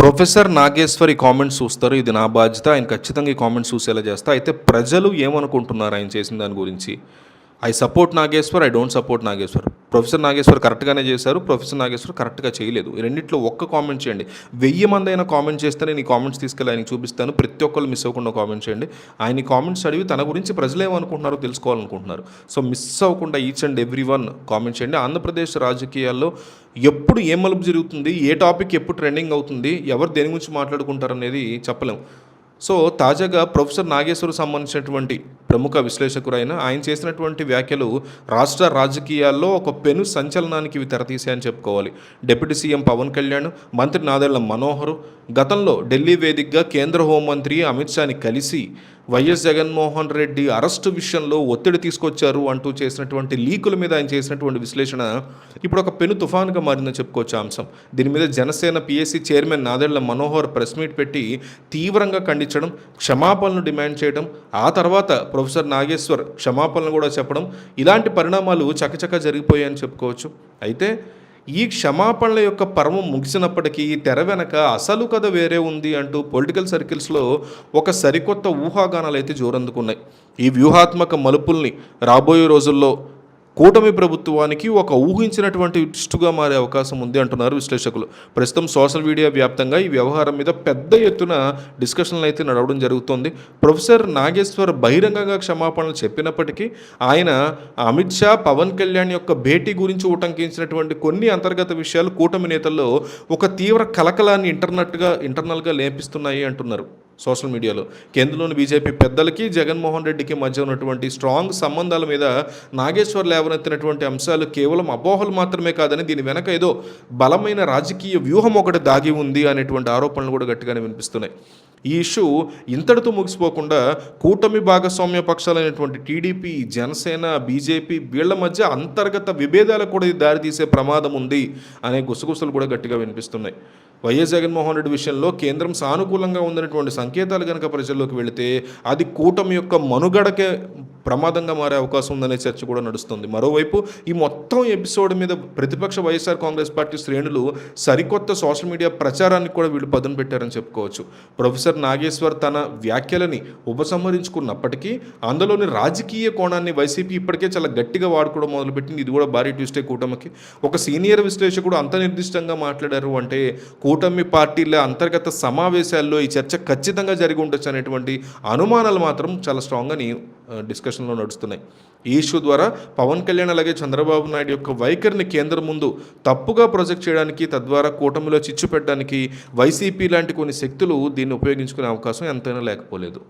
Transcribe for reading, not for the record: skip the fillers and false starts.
Professor Nageshwar ఈ comments చూస్తారు. ఇది నా బాధ్యత. ఆయన ఖచ్చితంగా ఈ కామెంట్స్ చూసేలా చేస్తా. అయితే ప్రజలు ఏమనుకుంటున్నారు ఆయన చేసిన దాని గురించి? I support Nageshwar, I don't support Nageshwar. Professor Nageshwar కరెక్ట్గానే చేశారు, ప్రొఫెసర్ నాగేశ్వర్ కరెక్ట్గా చేయలేదు. ఈ రెండిట్లో ఒక్క కామెంట్ చేయండి. 1000 మంది అయినా కామెంట్ చేస్తే నేను ఈ కామెంట్స్ తీసుకెళ్ళి ఆయనకి చూపిస్తాను. ప్రతి ఒక్కళ్ళు మిస్ అవ్వకుండా కామెంట్ చేయండి. ఆయన ఈ కామెంట్స్ చదివి తన గురించి ప్రజలు ఏమనుకుంటున్నారో తెలుసుకోవాలనుకుంటున్నారు. సో మిస్ అవ్వకుండా each and every one comment చేయండి. ఆంధ్రప్రదేశ్ రాజకీయాల్లో ఎప్పుడు ఏ మలుపు జరుగుతుంది, ఏ టాపిక్ ఎప్పుడు ట్రెండింగ్ అవుతుంది, ఎవరు దేని గురించి మాట్లాడుకుంటారు అనేది చెప్పలేం. సో తాజాగా ప్రొఫెసర్ నాగేశ్వర్ సంబంధించినటువంటి ప్రముఖ విశ్లేషకురైన ఆయన చేసినటువంటి వ్యాఖ్యలు రాష్ట్ర రాజకీయాల్లో ఒక పెను సంచలనానికి ఇవి తెరతీసాయని చెప్పుకోవాలి. డిప్యూటీ సీఎం పవన్ కళ్యాణ్, మంత్రి నాదెళ్ల మనోహర్ గతంలో ఢిల్లీ వేదికగా కేంద్ర హోంమంత్రి అమిత్ షాని కలిసి వైఎస్ జగన్మోహన్ రెడ్డి అరెస్టు విషయంలో ఒత్తిడి తీసుకొచ్చారు అంటూ చేసినటువంటి లీకుల మీద ఆయన చేసినటువంటి విశ్లేషణ ఇప్పుడు ఒక పెను తుఫానుగా మారిందని చెప్పుకోవచ్చు అంశం. దీని మీద Janasena PSC chairman Nadella Manohar press meet పెట్టి తీవ్రంగా ఖండించడం, క్షమాపణలు డిమాండ్ చేయడం, ఆ తర్వాత ప్రొఫెసర్ నాగేశ్వర్ క్షమాపణలు కూడా చెప్పడం, ఇలాంటి పరిణామాలు చకచకా జరిగిపోయాయని చెప్పుకోవచ్చు. అయితే ఈ క్షమాపణల యొక్క పర్వం ముగిసినప్పటికీ తెర వెనక అసలు కథ వేరే ఉంది అంటూ పొలిటికల్ సర్కిల్స్లో ఒక సరికొత్త ఊహాగానాలు అయితే జోరందుకున్నాయి. ఈ వ్యూహాత్మక మలుపుల్ని రాబోయే రోజుల్లో కూటమి ప్రభుత్వానికి ఒక ఊహించినటువంటి ట్విస్టుగా మారే అవకాశం ఉంది అంటున్నారు విశ్లేషకులు. ప్రస్తుతం సోషల్ మీడియా వ్యాప్తంగా ఈ వ్యవహారం మీద పెద్ద ఎత్తున డిస్కషన్లు అయితే నడవడం జరుగుతోంది. ప్రొఫెసర్ నాగేశ్వర్ బహిరంగంగా క్షమాపణలు చెప్పినప్పటికీ ఆయన అమిత్ షా, పవన్ కళ్యాణ్ యొక్క భేటీ గురించి ఉటంకించినటువంటి కొన్ని అంతర్గత విషయాలు కూటమి నేతల్లో ఒక తీవ్ర కలకలాన్ని ఇంటర్నల్గా లేపిస్తున్నాయి అంటున్నారు సోషల్ మీడియాలో. కేంద్రంలోని బీజేపీ పెద్దలకి జగన్మోహన్ రెడ్డికి మధ్య ఉన్నటువంటి స్ట్రాంగ్ సంబంధాల మీద నాగేశ్వర్ లేవనెత్తినటువంటి అంశాలు కేవలం అపోహలు మాత్రమే కాదని, దీని వెనక ఏదో బలమైన రాజకీయ వ్యూహం ఒకటి దాగి ఉంది అనేటువంటి ఆరోపణలు కూడా గట్టిగానే వినిపిస్తున్నాయి. ఈ ఇష్యూ ఇంతటితో ముగిసిపోకుండా కూటమి భాగస్వామ్య పక్షాలైనటువంటి టీడీపీ, జనసేన, బీజేపీ వీళ్ల మధ్య అంతర్గత విభేదాలకు కూడా ఇది దారితీసే ప్రమాదం ఉంది అనే గుసగుసలు కూడా గట్టిగా వినిపిస్తున్నాయి. వైఎస్ జగన్మోహన్ రెడ్డి విషయంలో కేంద్రం సానుకూలంగా ఉందనేటువంటి సంకేతాలు కనుక ప్రజల్లోకి వెళితే అది కూటమి యొక్క మనుగడకే ప్రమాదంగా మారే అవకాశం ఉందనే చర్చ కూడా నడుస్తుంది. మరోవైపు ఈ మొత్తం ఎపిసోడ్ మీద ప్రతిపక్ష వైఎస్ఆర్ కాంగ్రెస్ పార్టీ శ్రేణులు సరికొత్త సోషల్ మీడియా ప్రచారానికి కూడా వీళ్ళు పదును పెట్టారని చెప్పుకోవచ్చు. ప్రొఫెసర్ నాగేశ్వర్ తన వ్యాఖ్యలని ఉపసంహరించుకున్నప్పటికీ అందులోని రాజకీయ కోణాన్ని వైసీపీ ఇప్పటికే చాలా గట్టిగా వాడుకోవడం మొదలుపెట్టింది. ఇది కూడా భారీ ట్విస్టే కూటమికి. ఒక సీనియర్ విశ్లేషకుడు అంత నిర్దిష్టంగా మాట్లాడారు అంటే కూటమి పార్టీల అంతర్గత సమావేశాల్లో ఈ చర్చ ఖచ్చితంగా జరిగి ఉండొచ్చు అనేటువంటి అనుమానాలు మాత్రం చాలా స్ట్రాంగ్గా డిస్కషన్లో నడుస్తున్నాయి. ఈ ఇష్యూ ద్వారా పవన్ కళ్యాణ్ అలాగే చంద్రబాబు నాయుడు యొక్క వైఖరిని కేంద్రం ముందు తప్పుగా ప్రొజెక్ట్ చేయడానికి, తద్వారా కూటమిలో చిచ్చు పెట్టడానికి వైసీపీ లాంటి కొన్ని శక్తులు దీన్ని ఉపయోగించుకునే అవకాశం ఎంతైనా లేకపోలేదు.